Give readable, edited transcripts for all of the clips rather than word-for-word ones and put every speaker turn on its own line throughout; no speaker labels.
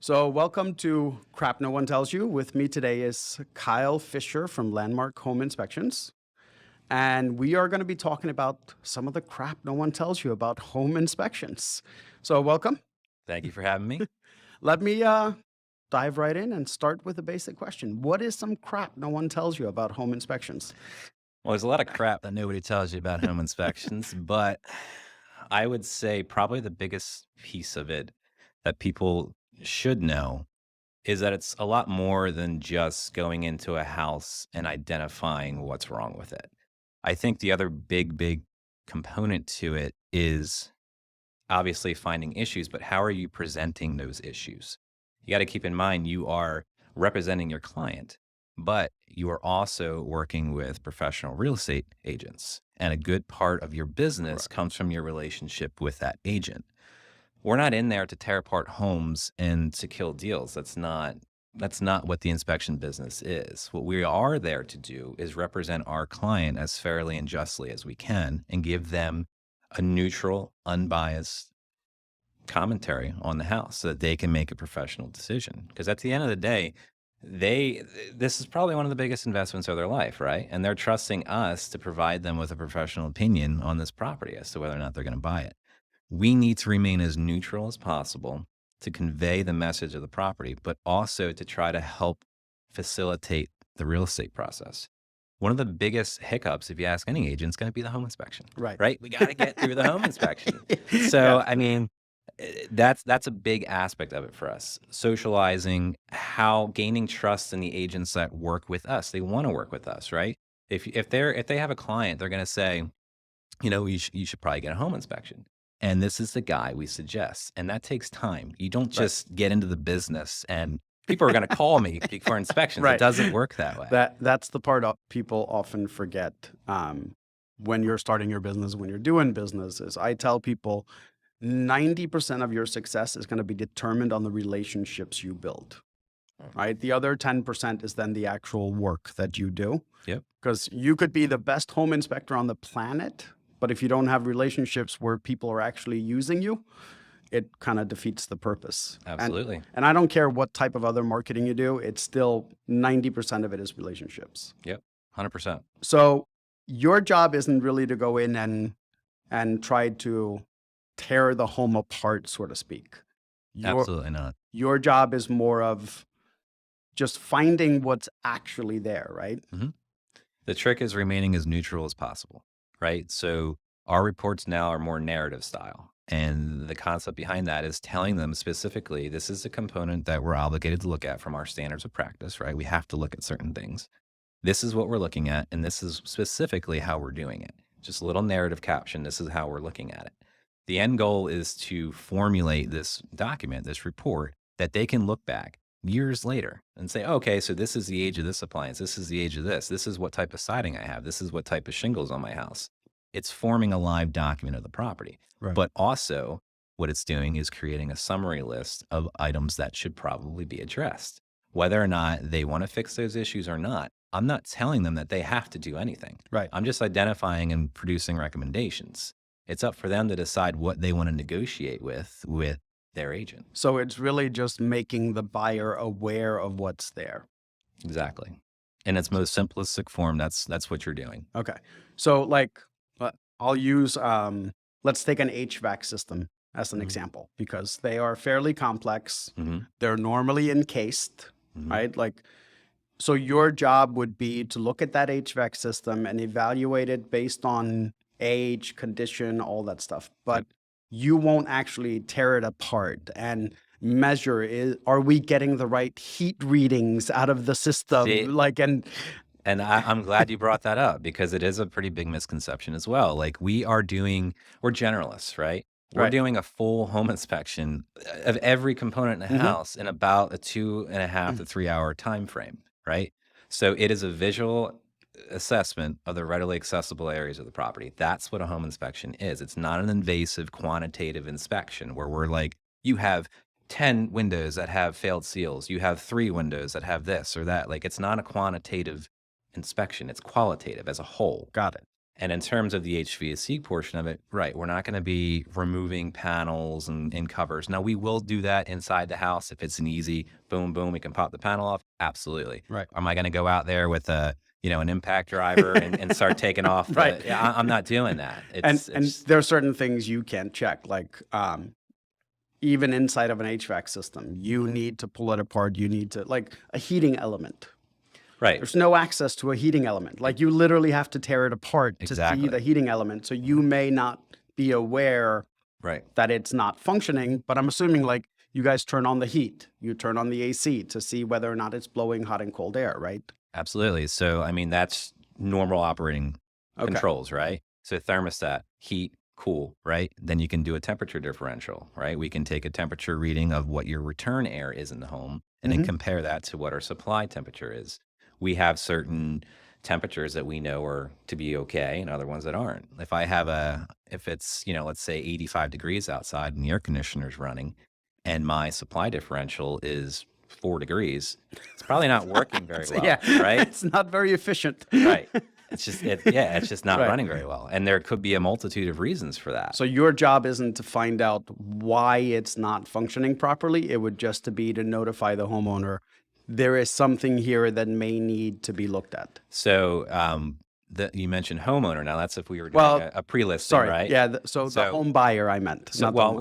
So, welcome to Crap No One Tells You. With me today is Kyle Fisher from Landmark Home Inspections. And we are going to be talking about some of the crap no one tells you about home inspections. So, welcome.
Thank you for having me.
Let me dive right in and start with a basic question. What is some crap no one tells you about home inspections?
Well, there's a lot of crap that nobody tells you about home inspections, but I would say probably the biggest piece of it that people should know is that it's a lot more than just going into a house and identifying what's wrong with it. I think the other big component to it is obviously finding issues, but how are you presenting those issues? You got to keep in mind you are representing your client, but you are also working with professional real estate agents. And a good part of your business
Correct.
comes from your relationship with that agent. We're not in there to tear apart homes and to kill deals. That's not what the inspection business is. What we are there to do is represent our client as fairly and justly as we can and give them a neutral, unbiased commentary on the house so that they can make a professional decision. Because at the end of the day, this is probably one of the biggest investments of their life, right? And they're trusting us to provide them with a professional opinion on this property as to whether or not they're going to buy it. We need to remain as neutral as possible to convey the message of the property, but also to try to help facilitate the real estate process. One of the biggest hiccups, if you ask any agent, is going to be the home inspection,
Right.
right? We got to get through the home inspection.
Yeah.
So, I mean, that's a big aspect of it for us. Socializing, how gaining trust in the agents that work with us. They want to work with us, right? If they have a client, they're going to say, you should probably get a home inspection. And this is the guy we suggest. And that takes time. You don't
Right.
just get into the business and people are going to call me for inspections. It
Right.
doesn't work that way.
That's the part people often forget when you're starting your business, when you're doing business. Is I tell people 90% of your success is going to be determined on the relationships you build, right? The other 10% is then the actual work that you do.
Yep.
Because you could be the best home inspector on the planet, but if you don't have relationships where people are actually using you, it kind of defeats the purpose.
Absolutely.
And I don't care what type of other marketing you do, it's still 90% of it is relationships.
Yep. 100%.
So your job isn't really to go in and try to tear the home apart, so to speak.
Absolutely not.
Your job is more of just finding what's actually there, right?
Mhm. The trick is remaining as neutral as possible, right? So our reports now are more narrative style. And the concept behind that is telling them specifically, this is a component that we're obligated to look at from our standards of practice, right? We have to look at certain things. This is what we're looking at, and this is specifically how we're doing it. Just a little narrative caption. This is how we're looking at it. The end goal is to formulate this document, this report, that they can look back years later and say, okay, so this is the age of this appliance. This is the age of this. This is what type of siding I have. This is what type of shingles on my house. It's forming a live document of the property.
Right.
But also, what it's doing is creating a summary list of items that should probably be addressed. Whether or not they want to fix those issues or not, I'm not telling them that they have to do anything.
Right.
I'm just identifying and producing recommendations. It's up for them to decide what they want to negotiate with their agent.
So it's really just making the buyer aware of what's there.
Exactly. In its most simplistic form, that's what you're doing.
Okay. So like I'll use let's take an HVAC system as an
Mhm.
example because they are fairly complex.
Mhm.
They're normally encased,
Mhm.
right? Like so your job would be to look at that HVAC system and evaluate it based on age, condition, all that stuff. But
Yep.
you won't actually tear it apart and measure are we getting the right heat readings out of the system?
See,
Like
and I'm glad you brought that up because it is a pretty big misconception as well. Like we're generalists, right? We're
right.
doing a full home inspection of every component in the
Hmm.
house in about a 2.5 to 3 hour time frame, right? So it is a visual assessment of the readily accessible areas of the property. That's what a home inspection is. It's not an invasive quantitative inspection where we're like, you have 10 windows that have failed seals. You have 3 windows that have this or that. Like it's not a quantitative inspection. It's qualitative as a whole.
Got it.
And in terms of the HVAC portion of it, right, we're not going to be removing panels and covers. Now, we will do that inside the house if it's an easy boom, boom, we can pop the panel off. Absolutely.
Right.
Am I going to go out there with a, an impact driver and start taking off?
Right.
I'm not doing that.
And there are certain things you can't check, like even inside of an HVAC system, you need to pull it apart. You need to, like a heating element.
Right.
There's no access to a heating element. Like you literally have to tear it apart to see the heating element. So you may not be aware that it's not functioning, but I'm assuming like you guys turn on the heat, you turn on the AC to see whether or not it's blowing hot and cold air, right?
Absolutely. So, I mean, that's normal operating controls, right? So thermostat, heat, cool, right? Then you can do a temperature differential, right? We can take a temperature reading of what your return air is in the home and then compare that to what our supply temperature is. We have certain temperatures that we know are to be okay and other ones that aren't. If it's, let's say 85 degrees outside and the air conditioner's running and my supply differential is 4 degrees, it's probably not working very well, right?
It's not very efficient.
Right. It's just not running very well. And there could be a multitude of reasons for that.
So your job isn't to find out why it's not functioning properly. It would just to be to notify the homeowner there is something here that may need to be looked at.
So you mentioned homeowner. Now that's if we were doing a pre-listing, right?
Yeah. So the home buyer I meant.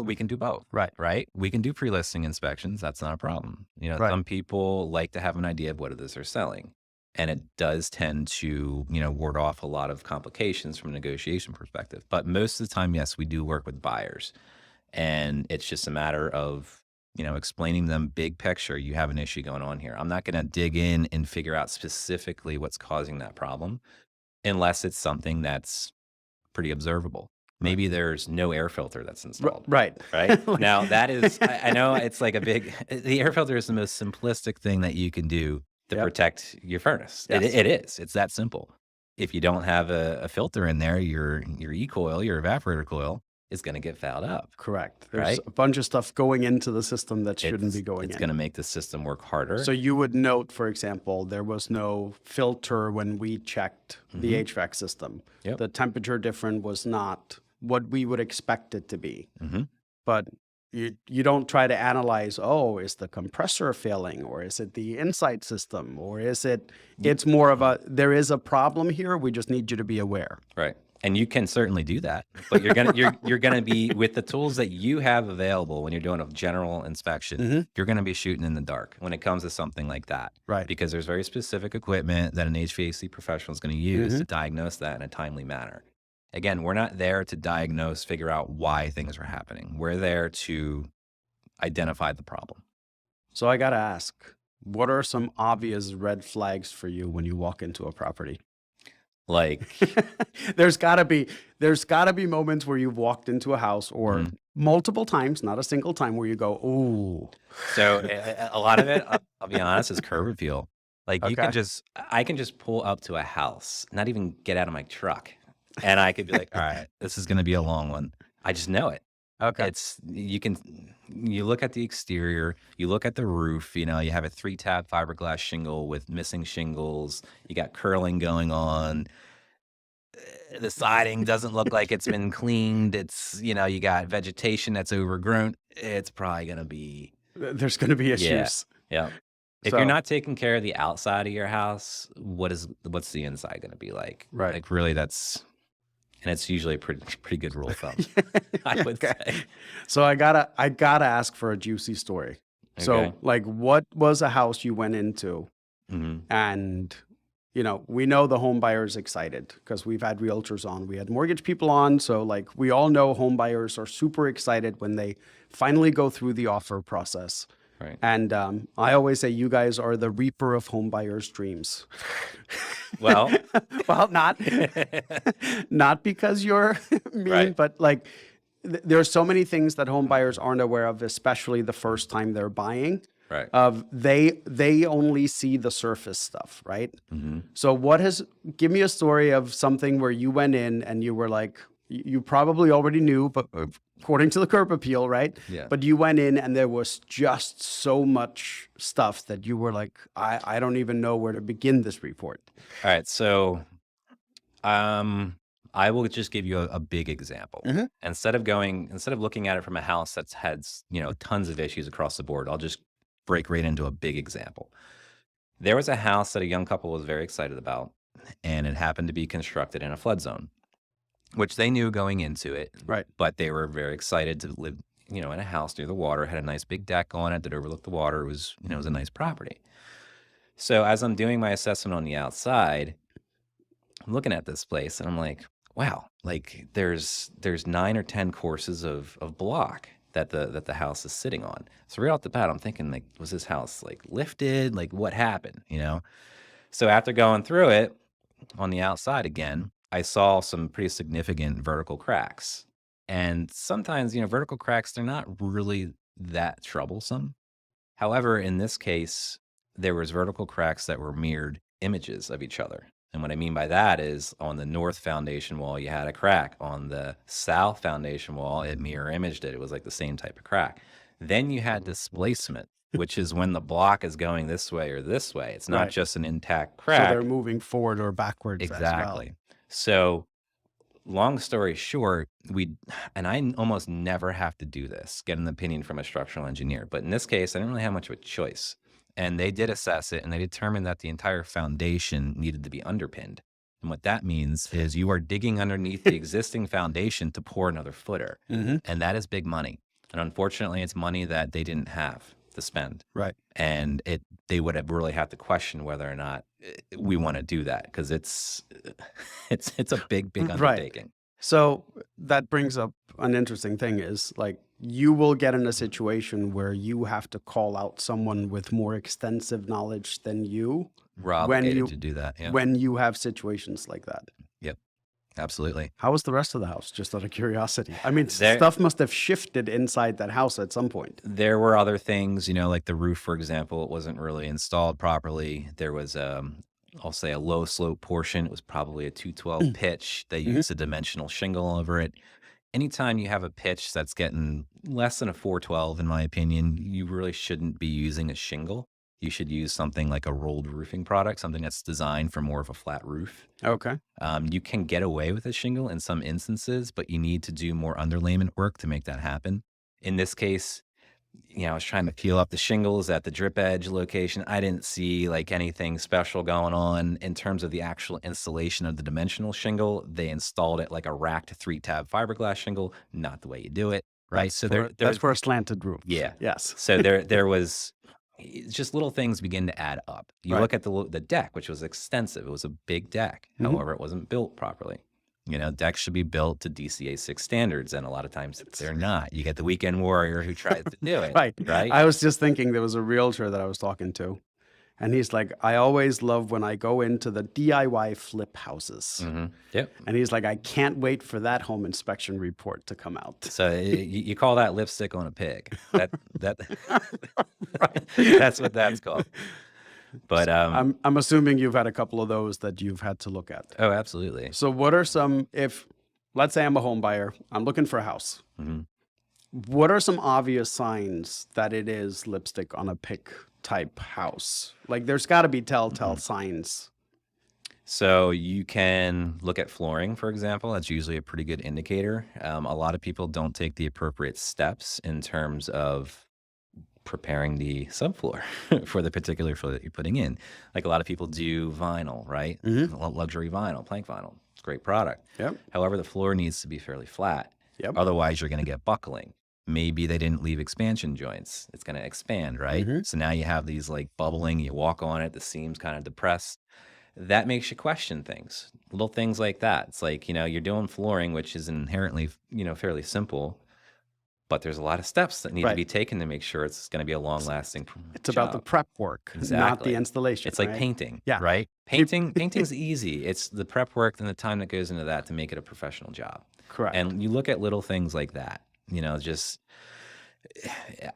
We can do both. Right. We can do pre-listing inspections. That's not a problem. Some people like to have an idea of what it is they're selling. And it does tend to, ward off a lot of complications from a negotiation perspective. But most of the time, yes, we do work with buyers. And it's just a matter of explaining them big picture, you have an issue going on here. I'm not going to dig in and figure out specifically what's causing that problem unless it's something that's pretty observable. Maybe there's no air filter that's installed.
Right.
Now that is, I know it's like the air filter is the most simplistic thing that you can do to protect your furnace. Yes. It is. It's that simple. If you don't have a filter in there, your e-coil, your evaporator coil, is going to get fouled up.
Correct. There's a bunch of stuff going into the system that shouldn't be going in.
It's going to make the system work harder.
So you would note, for example, there was no filter when we checked the HVAC system.
Yep.
The temperature difference was not what we would expect it to be. But you don't try to analyze, is the compressor failing, or is it the inside system, or is it's more of there is a problem here, we just need you to be aware.
Right. And you can certainly do that, but you're gonna be with the tools that you have available when you're doing a general inspection. You're gonna be shooting in the dark when it comes to something like that,
right?
Because there's very specific equipment that an HVAC professional is going to use to diagnose that in a timely manner. Again, we're not there to diagnose, figure out why things are happening. We're there to identify the problem.
So I gotta ask, what are some obvious red flags for you when you walk into a property?
Like
there's gotta be moments where you've walked into a house or multiple times, not a single time, where you go, ooh.
So a lot of it, I'll be honest, is curb appeal. Like I can just pull up to a house, not even get out of my truck. And I could be like, all right, this is going to be a long one. I just know it.
Okay.
You look at the exterior, you look at the roof, you have a 3-tab fiberglass shingle with missing shingles. You got curling going on. The siding doesn't look like it's been cleaned. It's, you got vegetation that's overgrown. It's probably going to be.
There's going to be issues.
Yeah. If you're not taking care of the outside of your house, what's the inside going to be like?
Right.
Like really and it's usually a pretty good rule of thumb, I would say.
So I gotta ask for a juicy story. Okay. So like, what was a house you went into, and we know the home buyer's excited because we've had realtors on, we had mortgage people on, so like we all know home buyers are super excited when they finally go through the offer process.
Right.
And I always say you guys are the reaper of home buyers' dreams.
Well,
not because you're mean, but like there's so many things that home buyers aren't aware of, especially the first time they're buying.
Right.
They only see the surface stuff, right? So give me a story of something where you went in and you were like, you probably already knew, but according to the curb appeal, right?
Yeah.
But you went in and there was just so much stuff that you were like, I don't even know where to begin this report.
All right. So I will just give you a big example.
Mhm.
Instead of looking at it from a house that's had, tons of issues across the board, I'll just break right into a big example. There was a house that a young couple was very excited about, and it happened to be constructed in a flood zone, which they knew going into it,
Right.
but they were very excited to live, in a house near the water. It had a nice big deck on it that overlooked the water. It was a nice property. So as I'm doing my assessment on the outside, I'm looking at this place and I'm like, wow, like there's 9 or 10 courses of block that the house is sitting on. So right off the bat, I'm thinking, like, was this house like lifted? Like, what happened? So after going through it on the outside again, I saw some pretty significant vertical cracks. And sometimes, vertical cracks, they're not really that troublesome. However, in this case, there was vertical cracks that were mirrored images of each other. And what I mean by that is, on the north foundation wall, you had a crack. On the south foundation wall, it mirror imaged it. It was like the same type of crack. Then you had displacement, which is when the block is going this way or this way. It's not
Right.
just an intact
So
crack.
they're moving forward or backwards as well.
Exactly. So long story short, I almost never have to do this, get an opinion from a structural engineer. But in this case, I didn't really have much of a choice. And they did assess it, and they determined that the entire foundation needed to be underpinned. And what that means is you are digging underneath the existing foundation to pour another footer.
Mhm.
And that is big money. And unfortunately, it's money that they didn't have to spend.
Right.
And they would have really had to question whether or not we want to do that, because it's a big
Right.
undertaking.
So that brings up an interesting thing is, like, you will get in a situation where you have to call out someone with more extensive knowledge than you
We're obligated to do that. Yeah.
when you have situations like that.
Yep. Absolutely.
How was the rest of the house? Just out of curiosity. I mean,
There-
stuff must have shifted inside that house at some point.
There were other things, like the roof, for example. It wasn't really installed properly. There was, I'll say, a low slope portion. It was probably a 212 pitch. They used a dimensional shingle over it. Anytime you have a pitch that's getting less than a 412, in my opinion, you really shouldn't be using a shingle. You should use something like a rolled roofing product, something that's designed for more of a flat roof.
Okay.
You can get away with a shingle in some instances, but you need to do more underlayment work to make that happen. In this case, I was trying to peel up the shingles at the drip edge location. I didn't see like anything special going on in terms of the actual installation of the dimensional shingle. They installed it like a racked 3-tab fiberglass shingle, not the way you do it, right?
That's for a slanted roof.
Yeah.
Yes.
So there was just little things begin to add up. You
Right.
look at the deck, which was extensive. It was a big deck. However, it wasn't built properly. Decks should be built to DCA 6 standards, and a lot of times they're not. You get the weekend warrior who tries to do it.
Right.
Right.
I was just thinking, there was a realtor that I was talking to, and he's like, I always love when I go into the DIY flip houses.
Yep.
And he's like, I can't wait for that home inspection report to come out.
So you call that lipstick on a pig. That's what that's called. But
I'm assuming you've had a couple of those that you've had to look at.
oh, absolutely.
So what are some, if, let's say I'm a home buyer, I'm looking for a house.
Mhm.
What are some obvious signs that it is lipstick on a pig type house? Like, there's got to be telltale signs.
So you can look at flooring, for example. That's usually a pretty good indicator. A lot of people don't take the appropriate steps in terms of preparing the subfloor for the particular floor that you're putting in. Like, a lot of people do vinyl, right? Luxury vinyl, plank vinyl. It's a great product.
Yep.
However, the floor needs to be fairly flat.
Yep.
Otherwise, you're going to get buckling. Maybe they didn't leave expansion joints. It's going to expand, right? So now you have these like bubbling. You walk on it, the seam's kind of depressed. That makes you question things. Little things like that. It's like, you're doing flooring, which is inherently, fairly simple, but there's a lot of steps that need to
Right.
be taken to make sure it's going to be a long-lasting
It's about the
job.
prep work, not
Exactly.
the installation.
It's like
right?
painting,
Yeah.
right? Painting's easy. It's the prep work and the time that goes into that to make it a professional job.
Correct.
And you look at little things like that, just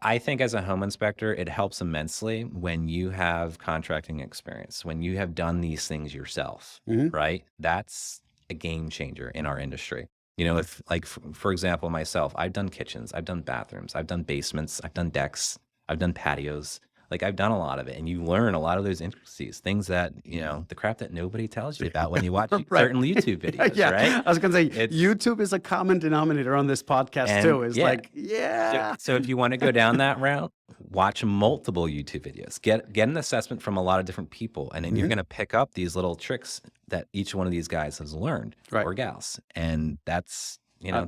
I think as a home inspector, it helps immensely when you have contracting experience, when you have done these things yourself, right? That's a game changer in our industry. If like, for example, myself, I've done kitchens, I've done bathrooms, I've done basements, I've done decks, I've done patios, Like I've done a lot of it, and you learn a lot of those intricacies, things that, the crap that nobody tells you about when you watch
Right.
certain YouTube videos,
Yeah,
right?
I was gonna say
It's
YouTube is a common denominator on this podcast
and
too. Is
yeah.
like, yeah,
So if you want to go down that route, watch multiple YouTube videos. Get an assessment from a lot of different people, and then you're going to pick up these little tricks that each one of these guys has learned
Right.
or gals, and that's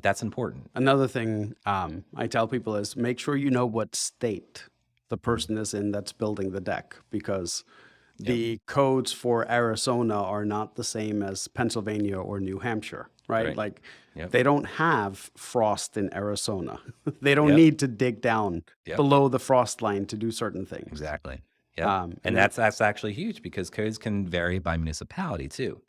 that's important.
Another thing I tell people is make sure you know what state the person is in that's building the deck, because the codes for Arizona are not the same as Pennsylvania or New Hampshire, right?
Right.
Like
Yep.
they don't have frost in Arizona. They don't
Yep.
need to dig down
Yep.
below the frost line to do certain things.
Exactly. Yeah,
And
and that's actually huge because codes can vary by municipality too.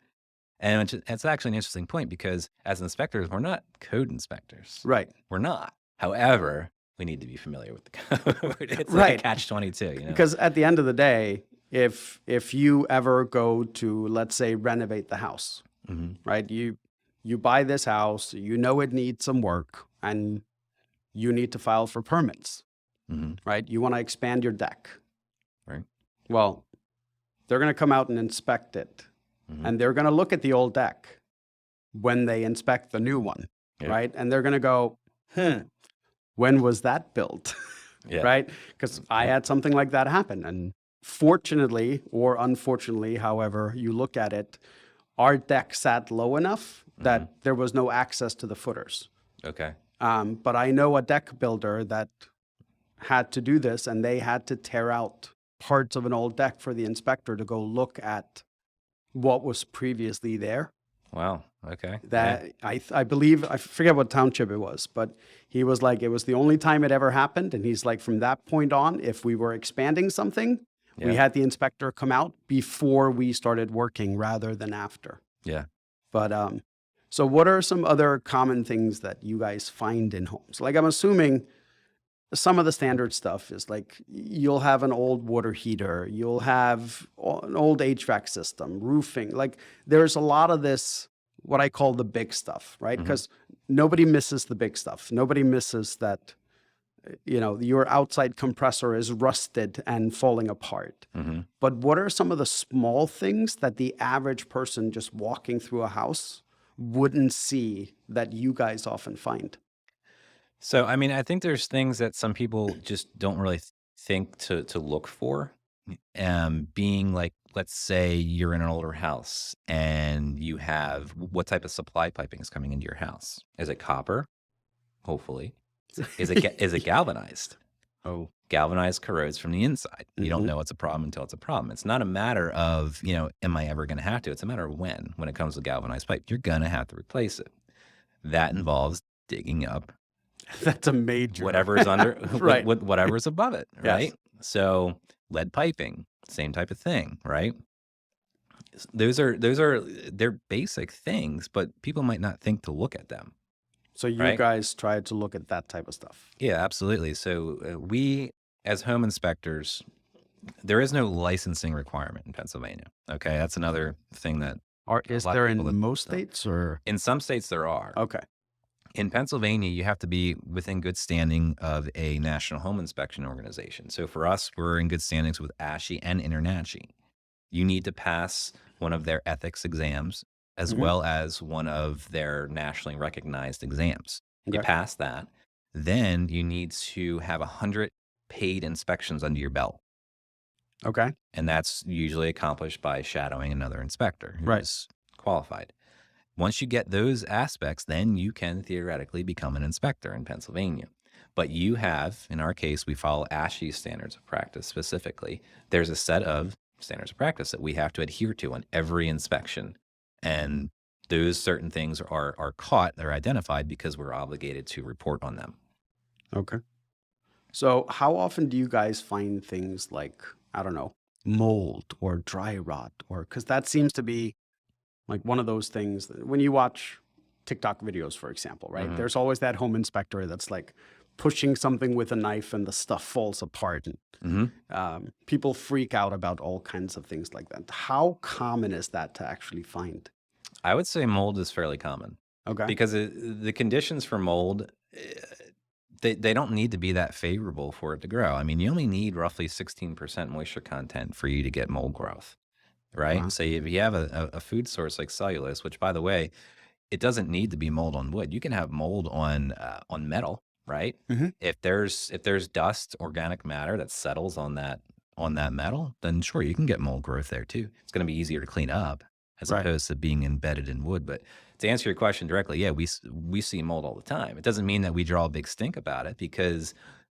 And it's actually an interesting point because as inspectors, we're not code inspectors.
right.
We're not. However, we need to be familiar with the code. It's
Right.
like a catch-22,
Because at the end of the day, if you ever go to, let's say, renovate the house,
Mhm.
right? You buy this house, you know it needs some work, and you need to file for permits,
Mhm.
right? You want to expand your deck.
Right.
Well, they're going to come out and inspect it,
Mhm.
and they're going to look at the old deck when they inspect the new one,
Yeah.
right? And they're going to go, when was that built?
Yeah.
Right? Because I had something like that happen. And fortunately or unfortunately, however you look at it, our deck sat low enough that there was no access to the footers.
Okay.
But I know a deck builder that had to do this, and they had to tear out parts of an old deck for the inspector to go look at what was previously there.
Wow. Okay.
That I believe, I forget what township it was, but he was like, it was the only time it ever happened. And he's like, from that point on, if we were expanding something, we
Yeah.
had the inspector come out before we started working rather than after.
Yeah.
But so what are some other common things that you guys find in homes? Like I'm assuming some of the standard stuff is like you'll have an old water heater, you'll have an old HVAC system, roofing. Like there's a lot of this, what I call the big stuff, right? Because nobody misses the big stuff. Nobody misses that, your outside compressor is rusted and falling apart.
Mhm.
But what are some of the small things that the average person just walking through a house wouldn't see that you guys often find?
So, I mean, I think there's things that some people just don't really think to look for. Being like, let's say you're in an older house and you have what type of supply piping is coming into your house? Is it copper? Hopefully. Is it galvanized?
Oh,
Galvanized corrodes from the inside. You don't
Mhm.
know it's a problem until it's a problem. It's not a matter of, am I ever going to have to? It's a matter of when it comes to galvanized pipe, you're going to have to replace it. That involves digging up
that's a major.
whatever is under,
Right.
whatever is above it,
Yes.
right? So lead piping, same type of thing, right? They're basic things, but people might not think to look at them.
So you
Right.
guys try to look at that type of stuff.
Yeah, absolutely. So we, as home inspectors, there is no licensing requirement in Pennsylvania. Okay, that's another thing that
Is
lot of
there in
people that
most
don't.
states or?
in some states there are.
Okay.
In Pennsylvania, you have to be within good standing of a national home inspection organization. So for us, we're in good standings with ASHI and InterNACHI. You need to pass one of their ethics exams as
Mhm.
well as one of their nationally recognized exams. You
Okay.
pass that, then you need to have 100 paid inspections under your belt.
Okay.
And that's usually accomplished by shadowing another inspector who's
Right.
qualified. Once you get those aspects, then you can theoretically become an inspector in Pennsylvania. But you have, in our case, we follow ASHI standards of practice specifically. There's a set of standards of practice that we have to adhere to on every inspection. And those certain things are caught, they're identified because we're obligated to report on them.
Okay. So how often do you guys find things like, I don't know, mold or dry rot, or because that seems to be like one of those things that when you watch TikTok videos, for example, right?
Mhm.
There's always that home inspector that's like pushing something with a knife and the stuff falls apart. And people freak out about all kinds of things like that. How common is that to actually find?
I would say mold is fairly common
Okay.
because the conditions for mold they don't need to be that favorable for it to grow. I mean, you only need roughly 16% moisture content for you to get mold growth, right?
Wow.
So if you have a food source like cellulose, which by the way, it doesn't need to be mold on wood. You can have mold on metal, right?
Mhm.
If there's dust, organic matter that settles on that metal, then sure, you can get mold growth there too. It's going to be easier to clean up as
Right.
opposed to being embedded in wood. But to answer your question directly, yeah, we see mold all the time. It doesn't mean that we draw a big stink about it because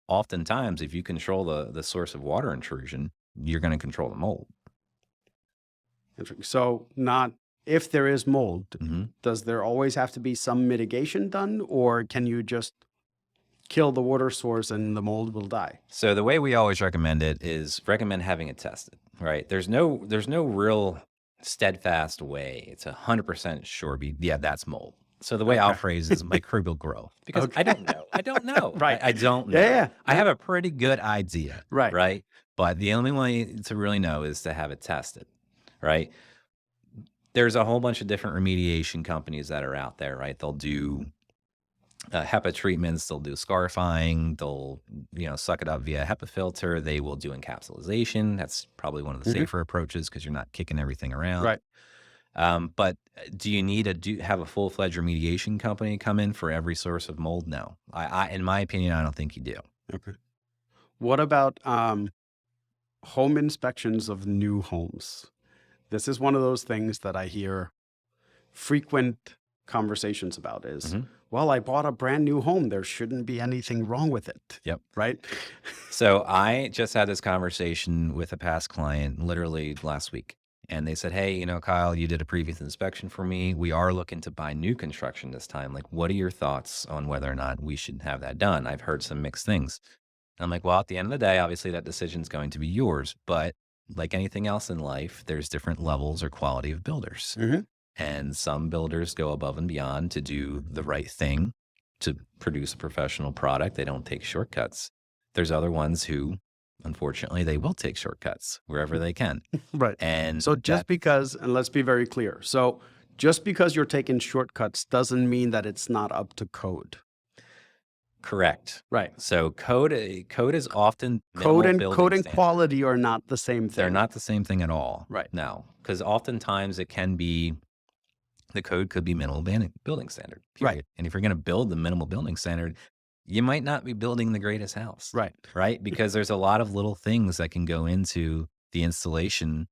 oftentimes, if you control the source of water intrusion, you're going to control the mold.
Interesting. So not if there is mold,
Mhm.
does there always have to be some mitigation done, or can you just kill the water source and the mold will die?
So the way we always recommend it is recommend having it tested, right? There's no real steadfast way. It's 100% sure. Yeah, that's mold. So the way I'll
Okay.
phrase it is microbial growth because I
Okay.
don't know. I don't know.
Right.
I don't know.
Yeah, yeah.
I have a pretty good idea,
Right.
right? But the only way to really know is to have it tested, right? There's a whole bunch of different remediation companies that are out there, right? They'll do HEPA treatments, they'll do scarifying, they'll suck it up via HEPA filter. They will do encapsulation. That's probably one of the
Mhm.
safer approaches because you're not kicking everything around.
Right.
But do you need have a full-fledged remediation company come in for every source of mold? No, in my opinion, I don't think you do.
Okay. What about home inspections of new homes? This is one of those things that I hear frequent conversations about is,
Mhm.
well, I bought a brand new home. There shouldn't be anything wrong with it.
Yep.
Right?
So I just had this conversation with a past client literally last week. And they said, hey, Kyle, you did a previous inspection for me. We are looking to buy new construction this time. Like, what are your thoughts on whether or not we should have that done? I've heard some mixed things. And I'm like, well, at the end of the day, obviously that decision is going to be yours. But like anything else in life, there's different levels or quality of builders.
Mhm.
And some builders go above and beyond to do the right thing to produce a professional product. They don't take shortcuts. There's other ones who, unfortunately, they will take shortcuts wherever they can.
Right.
And
So just because, and let's be very clear. So just because you're taking shortcuts doesn't mean that it's not up to code.
correct.
Right.
So code is often
Code
minimal
and
building
code and
standard.
quality are not the same thing.
They're not the same thing at all.
Right.
No, because oftentimes it can be the code could be minimal building standard. Period.
Right.
And if you're going to build the minimal building standard, you might not be building the greatest house.
Right.
Right? Because there's a lot of little things that can go into the installation,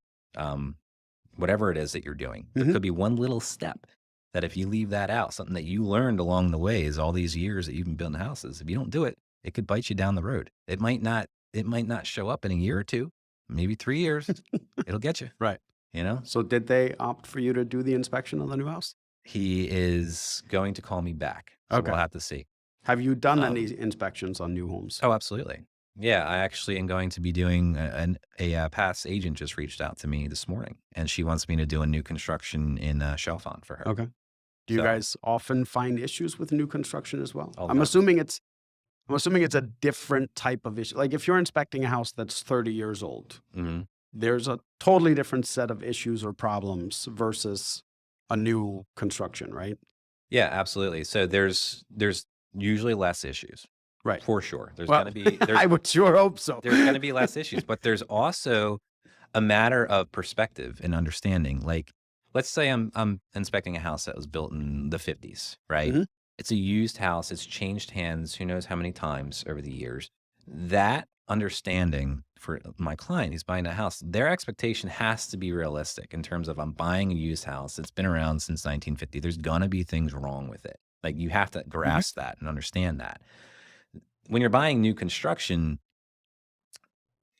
whatever it is that you're doing. There
Mhm.
could be one little step that if you leave that out, something that you learned along the way is all these years that you've been building houses. If you don't do it, it could bite you down the road. It might not show up in a year or two, maybe 3 years. It'll get you,
Right.
So
So did they opt for you to do the inspection on the new house?
he is going to call me back. So
Okay.
we'll have to see.
Have you done
Um,
any inspections on new homes?
Oh, absolutely. Yeah, I actually am going to be doing a past agent just reached out to me this morning, and she wants me to do a new construction in Chalfont for her.
Okay. Do you
So-
guys often find issues with new construction as well?
All the
I'm
time.
assuming it's a different type of issue. Like if you're inspecting a house that's 30 years old,
Mhm.
there's a totally different set of issues or problems versus a new construction, right?
Yeah, absolutely. So there's usually less issues,
Right.
for sure. There's
Well,
going to be
I would sure hope so.
there's going to be less issues, but there's also a matter of perspective and understanding. Like, let's say I'm inspecting a house that was built in the 50s, right?
Mhm.
It's a used house. It's changed hands who knows how many times over the years. That understanding for my client who's buying a house, their expectation has to be realistic in terms of I'm buying a used house. It's been around since 1950. There's going to be things wrong with it. Like you have to grasp that and understand that. When you're buying new construction,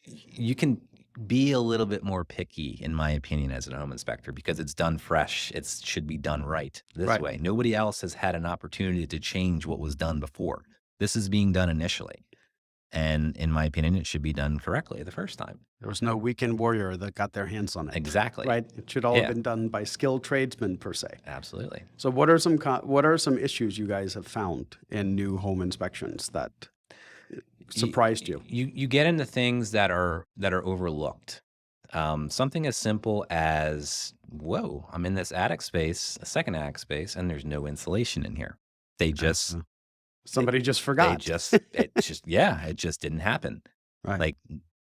you can be a little bit more picky, in my opinion, as a home inspector, because it's done fresh. It should be done right this
Right.
way. Nobody else has had an opportunity to change what was done before. This is being done initially. And in my opinion, it should be done correctly the first time.
There was no weekend warrior that got their hands on it.
Exactly.
Right? It should all
Yeah.
have been done by skilled tradesmen per se.
Absolutely.
So what are some issues you guys have found in new home inspections that surprised you?
You get into things that are overlooked. Something as simple as, whoa, I'm in this attic space, a second attic space, and there's no insulation in here. They just
Somebody just
They
forgot.
just, it just, yeah, it just didn't happen.
Right.
Like,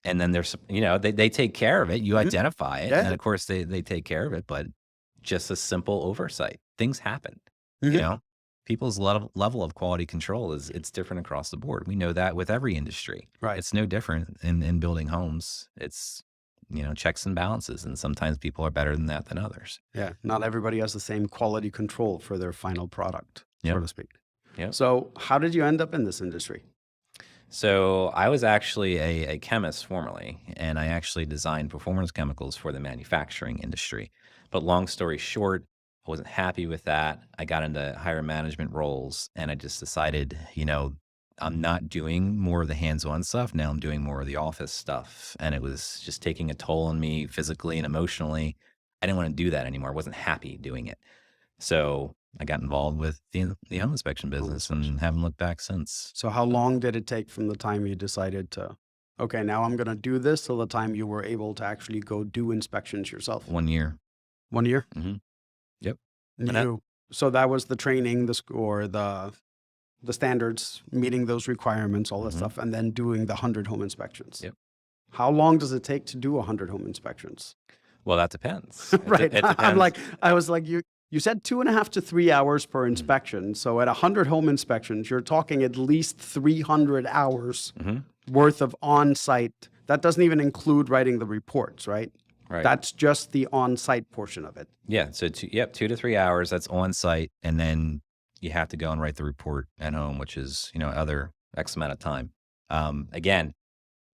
and then there's, they take care of it. You
Mhm.
identify it. And then
Yeah.
of course they take care of it, but just a simple oversight. Things happen, you
Mhm.
know, people's level of quality control it's different across the board. We know that with every industry.
Right.
It's no different in building homes. It's, checks and balances. And sometimes people are better than that than others.
Yeah. Not everybody has the same quality control for their final product, so
Yep.
to speak.
Yep.
So how did you end up in this industry?
So I was actually a chemist formerly, and I actually designed performance chemicals for the manufacturing industry. But long story short, I wasn't happy with that. I got into higher management roles, and I just decided, I'm not doing more of the hands-on stuff. Now I'm doing more of the office stuff. And it was just taking a toll on me physically and emotionally. I didn't want to do that anymore. I wasn't happy doing it. So I got involved with the home inspection business and haven't looked back since.
So how long did it take from the time you decided to, okay, now I'm going to do this till the time you were able to actually go do inspections yourself?
1 year.
1 year?
hmm Yep.
And
And that,
so that was the training, the score, the standards, meeting those requirements, all that
mhm.
stuff, and then doing the 100 home inspections.
Yep.
How long does it take to do 100 home inspections?
Well, that depends. It,
Right.
it
I'm
depends.
like, I was like, you said 2.5 to 3 hours per
Mhm.
inspection. So at 100 home inspections, you're talking at least 300 hours
Mhm.
worth of on-site. That doesn't even include writing the reports, right?
Right.
That's just the on-site portion of it.
Yeah. So 2 to 3 hours. That's on site, and then you have to go and write the report at home, which is other X amount of time. Again,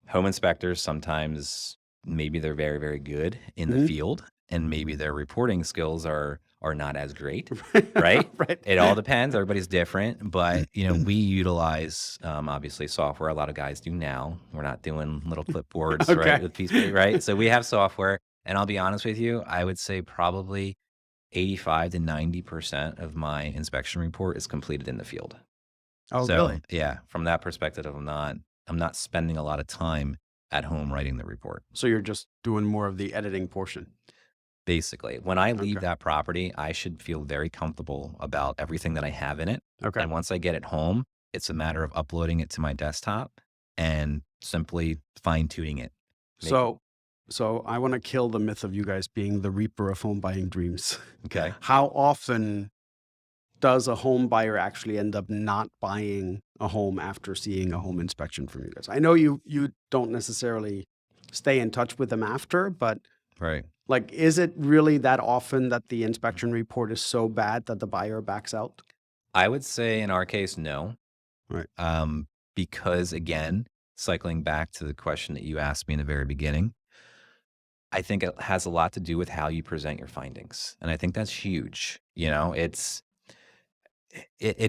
home inspectors sometimes maybe they're very very good in the
Mhm.
field, and maybe their reporting skills are not as great. Right?
Right.
It all depends. Everybody's different, but we utilize obviously software. A lot of guys do now. We're not doing little clipboards, right,
Okay.
with piece of paper, right? So we have software, and I'll be honest with you, I would say probably 85 to 90% of my inspection report is completed in the field.
Oh,
So
really?
yeah, from that perspective, I'm not spending a lot of time at home writing the report.
So you're just doing more of the editing portion.
Basically, when I leave
Okay.
that property, I should feel very comfortable about everything that I have in it.
Okay.
And once I get it home, it's a matter of uploading it to my desktop and simply fine tuning it.
So I want to kill the myth of you guys being the reaper of home buying dreams.
Okay.
How often does a home buyer actually end up not buying a home after seeing a home inspection from you guys? I know you don't necessarily stay in touch with them after, but
Right.
like, is it really that often that the inspection report is so bad that the buyer backs out?
I would say in our case, no.
Right.
Because again, cycling back to the question that you asked me in the very beginning, I think it has a lot to do with how you present your findings. And I think that's huge. It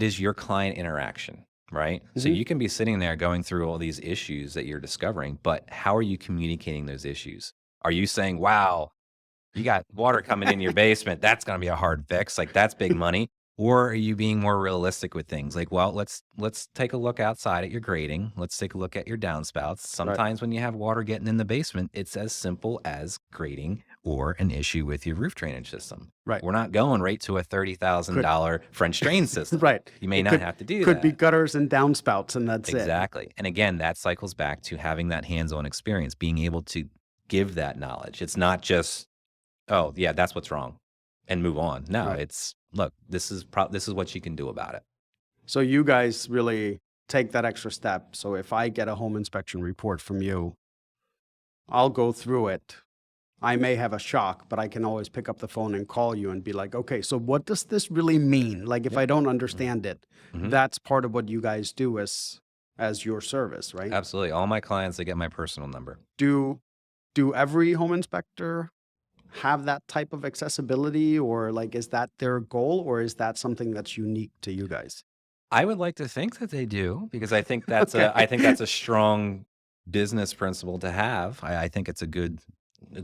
is your client interaction, right? So
Mhm.
you can be sitting there going through all these issues that you're discovering, but how are you communicating those issues? Are you saying, wow, you got water coming in your basement. That's going to be a hard fix. Like that's big money. Or are you being more realistic with things? Like, well, let's take a look outside at your grading. Let's take a look at your downspouts.
Right.
Sometimes when you have water getting in the basement, it's as simple as grading or an issue with your roof drainage system.
Right.
We're not going right to a $30,000 French drain system.
Right.
You may
It
not have to do
could
that.
be gutters and downspouts, and that's it.
Exactly. And again, that cycles back to having that hands-on experience, being able to give that knowledge. It's not just, oh, yeah, that's what's wrong, and move on. No,
Right.
it's, look, this is what you can do about it.
So you guys really take that extra step. So if I get a home inspection report from you, I'll go through it. I may have a shock, but I can always pick up the phone and call you and be like, okay, so what does this really mean? Like if
Yep.
I don't understand it,
Mhm.
that's part of what you guys do as your service, right?
Absolutely. All my clients, they get my personal number.
Do every home inspector have that type of accessibility, or like is that their goal, or is that something that's unique to you guys?
I would like to think that they do, because I think that's
Okay.
a strong business principle to have. I think it's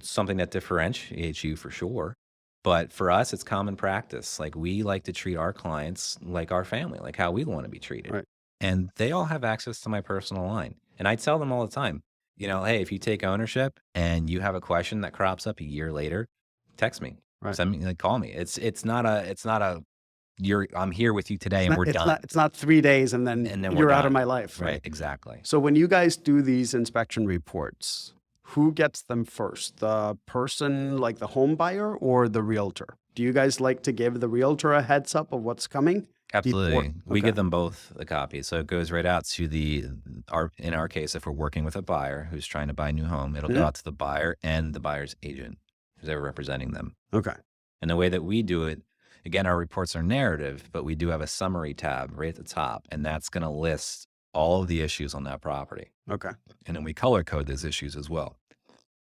something that differentiates you for sure. But for us, it's common practice. Like we like to treat our clients like our family, like how we want to be treated.
Right.
And they all have access to my personal line. And I tell them all the time, hey, if you take ownership and you have a question that crops up a year later, text me,
Right.
send me, like, call me. It's not a I'm here with you today and we're done.
It's not 3 days and
And
then
then we're
you're out of
done.
my life,
Right.
right?
Exactly.
So when you guys do these inspection reports, who gets them first? The person, like the home buyer, or the realtor? Do you guys like to give the realtor a heads up of what's coming?
Absolutely. We
Okay.
give them both a copy. So it goes right out to in our case, if we're working with a buyer who's trying to buy a new home, it'll go out to the buyer and the buyer's agent, who's ever representing them.
Okay.
And the way that we do it, again, our reports are narrative, but we do have a summary tab right at the top, and that's going to list all of the issues on that property.
Okay.
And then we color code those issues as well.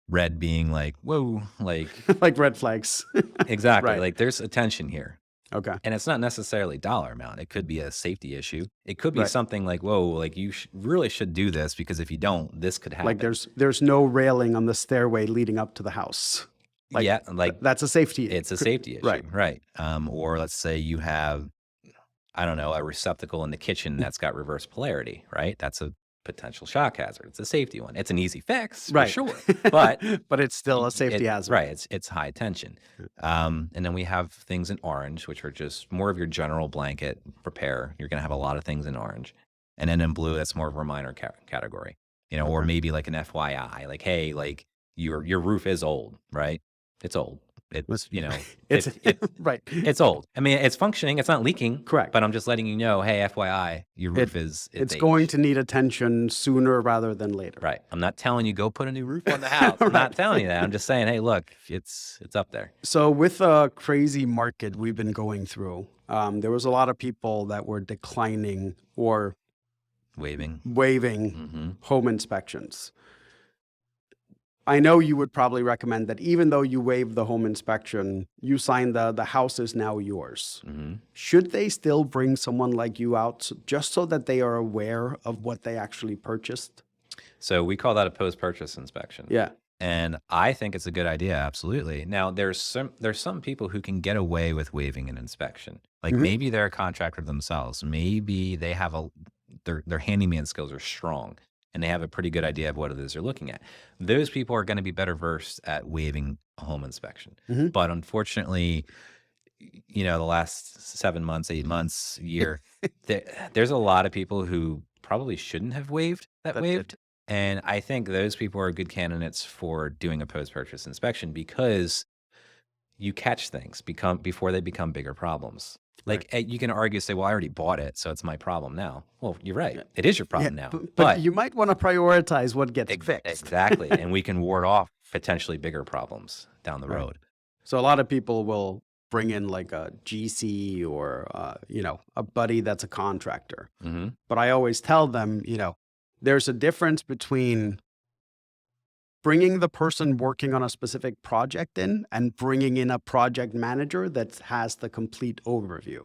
Red being like, whoa, like
Like red flags.
exactly,
Right.
like there's attention here.
Okay.
And it's not necessarily dollar amount. It could be a safety issue. It could be
Right.
something like, whoa, like you really should do this because if you don't, this could happen.
Like there's no railing on the stairway leading up to the house. Like,
yeah, like
that's a safety.
it's a safety issue.
Right.
Right. Or let's say you have, I don't know, a receptacle in the kitchen that's got reverse polarity, right? That's a potential shock hazard. It's a safety one. It's an easy fix,
Right.
for sure. But
but it's still a safety hazard.
right. It's high tension. And then we have things in orange, which are just more of your general blanket repair. You're going to have a lot of things in orange. And then in blue, that's more of a minor category, or maybe like an FYI, like, hey, like your roof is old, right? It's old. It's,
It's right.
it's old. I mean, it's functioning. It's not leaking.
Correct.
But I'm just letting you know, hey, FYI, your roof
It's
it's
going
aged.
to need attention sooner rather than later.
Right. I'm not telling you go put a new roof on the house. I'm not telling you that. I'm just saying, hey, look, it's up there.
So with a crazy market we've been going through, there was a lot of people that were declining or
Waiving.
waiving home inspections. I know you would probably recommend that even though you waive the home inspection, you sign the house is now yours. Should they still bring someone like you out just so that they are aware of what they actually purchased?
So we call that a post-purchase inspection.
Yeah.
And I think it's a good idea, absolutely. Now, there's some people who can get away with waiving an inspection. Like maybe they're a contractor themselves. Maybe they have their handyman skills are strong and they have a pretty good idea of what it is they're looking at. Those people are going to be better versed at waiving a home inspection. But unfortunately, the last 7 months, 8 months, year, there's a lot of people who probably shouldn't have waived. And I think those people are good candidates for doing a post-purchase inspection because you catch things before they become bigger problems. Like you can argue, say, well, I already bought it, so it's my problem now. Well, you're right.
Yeah.
It is your problem now.
But you might want to prioritize what gets fixed.
Exactly. And we can ward off potentially bigger problems down the road.
So a lot of people will bring in like a GC or, a buddy that's a contractor. But I always tell them, there's a difference between bringing the person working on a specific project in and bringing in a project manager that has the complete overview.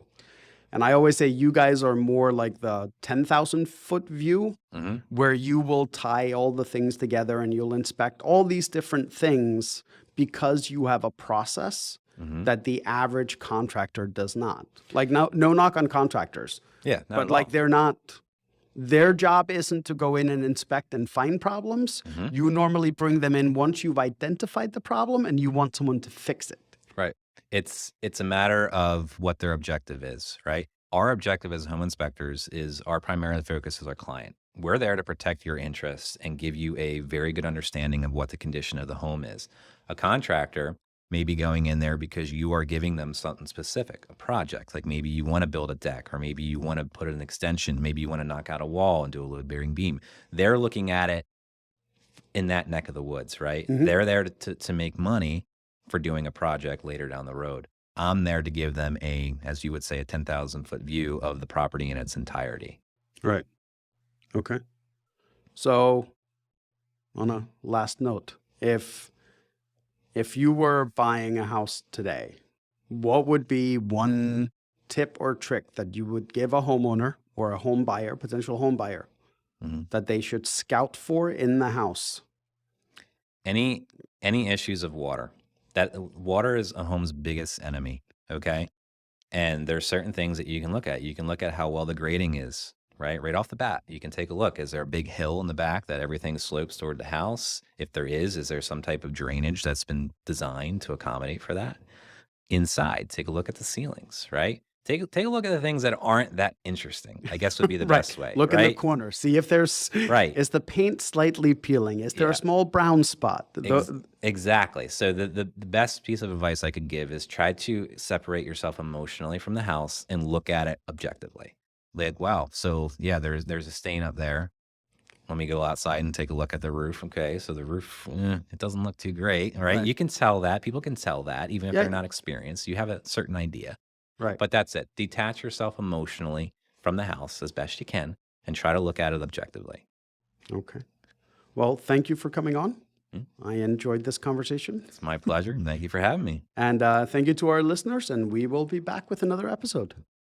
And I always say you guys are more like the 10,000 foot view where you will tie all the things together and you'll inspect all these different things because you have a process that the average contractor does not. Like no knock on contractors.
Yeah.
But like they're not, their job isn't to go in and inspect and find problems. You normally bring them in once you've identified the problem and you want someone to fix it.
Right. It's a matter of what their objective is, right? Our objective as home inspectors is our primary focus is our client. We're there to protect your interests and give you a very good understanding of what the condition of the home is. A contractor may be going in there because you are giving them something specific, a project. Like maybe you want to build a deck, or maybe you want to put an extension, maybe you want to knock out a wall and do a load-bearing beam. They're looking at it in that neck of the woods, right? They're there to make money for doing a project later down the road. I'm there to give them as you would say, a 10,000 foot view of the property in its entirety.
Right. Okay. So on a last note, if you were buying a house today, what would be one tip or trick that you would give a homeowner or a home buyer, potential home buyer, that they should scout for in the house?
Any issues of water. That water is a home's biggest enemy, okay? And there's certain things that you can look at. You can look at how well the grading is, right? Right off the bat, you can take a look. Is there a big hill in the back that everything slopes toward the house? If there is there some type of drainage that's been designed to accommodate for that? Inside, take a look at the ceilings, right? take a look at the things that aren't that interesting, I guess would be the
Right.
best way,
Look in the
right?
corner. See if there's
Right.
is the paint slightly peeling? Is there a
Yeah.
small brown spot?
Exactly. So the best piece of advice I could give is try to separate yourself emotionally from the house and look at it objectively. Like, wow, so yeah, there's a stain up there. Let me go outside and take a look at the roof. Okay, so the roof, it doesn't look too great, right?
Right.
You can tell that. People can tell that, even if they're
Yeah.
not experienced. You have a certain idea.
Right.
But that's it. Detach yourself emotionally from the house as best you can and try to look at it objectively.
Okay. Well, thank you for coming on.
Mm.
I enjoyed this conversation.
It's my pleasure. Thank you for having me.
And thank you to our listeners, and we will be back with another episode.